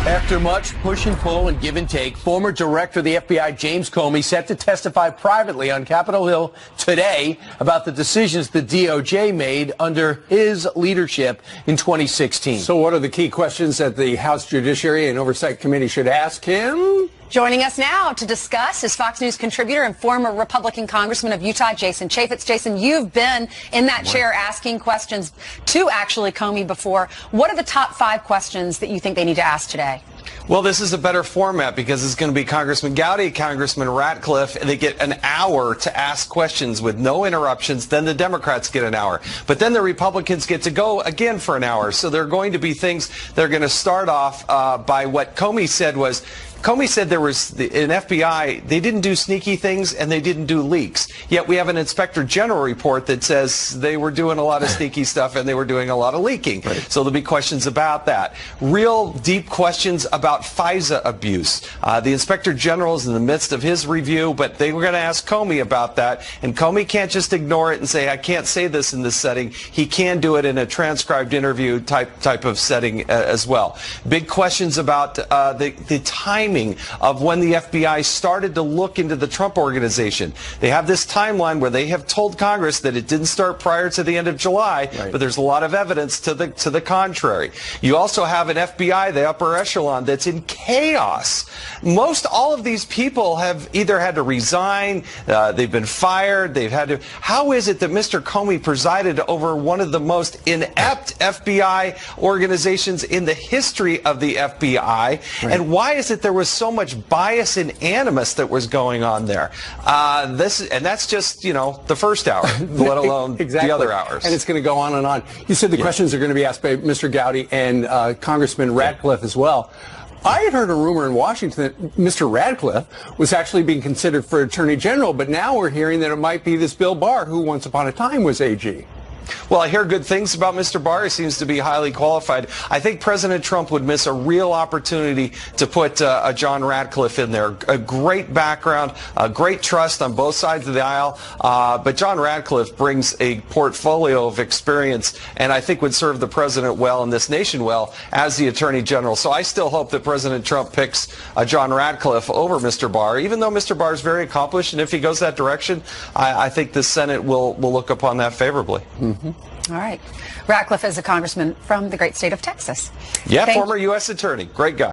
After much push and pull and give and take, former director of the FBI, James Comey, set to testify privately on Capitol Hill today about the decisions the DOJ made under his leadership in 2016. So what are the key questions that the House Judiciary and Oversight Committee should ask him? Joining us now to discuss is Fox News contributor and former Republican Congressman of Utah, Jason Chaffetz. Jason, you've been in that chair asking questions to actually Comey before. What are the top 5 questions that you think they need to ask today? Well, this is a better format because it's going to be Congressman Gowdy, Congressman Ratcliffe, and they get an hour to ask questions with no interruptions. Then the Democrats get an hour. But then the Republicans get to go again for an hour. So there are going to be things that are going to start off by what Comey said was, Comey said there was an FBI, they didn't do sneaky things and they didn't do leaks. Yet we have an Inspector General report that says they were doing a lot of sneaky stuff and they were doing a lot of leaking. Right. So there'll be questions about that. Real deep questions about FISA abuse. The Inspector General is in the midst of his review, but they were going to ask Comey about that. And Comey can't just ignore it and say, I can't say this in this setting. He can do it in a transcribed interview type of setting as well. Big questions about the timing of when the FBI started to look into the Trump organization. They have this timeline where they have told Congress that it didn't start prior to the end of July, right, but there's a lot of evidence to the contrary. You also have an FBI, the upper echelon, that's in chaos. Most all of these people have either had to resign, they've been fired, they've had to. How is it that Mr. Comey presided over one of the most inept FBI organizations in the history of the FBI? Right. And why is it there was so much bias and animus that was going on there? That's just, the first hour, let alone exactly. The other hours. And it's going to go on and on. You said the questions are going to be asked by Mr. Gowdy and Congressman Ratcliffe as well. I had heard a rumor in Washington that Mr. Ratcliffe was actually being considered for Attorney General, but now we're hearing that it might be this Bill Barr, who once upon a time was AG. Well, I hear good things about Mr. Barr. He seems to be highly qualified. I think President Trump would miss a real opportunity to put a John Ratcliffe in there. A great background, a great trust on both sides of the aisle. But John Ratcliffe brings a portfolio of experience and I think would serve the president well and this nation well as the Attorney General. So I still hope that President Trump picks John Ratcliffe over Mr. Barr, even though Mr. Barr is very accomplished. And if he goes that direction, I think the Senate will look upon that favorably. Mm-hmm. All right. Ratcliffe is a congressman from the great state of Texas. Yeah, former U.S. attorney. Great guy.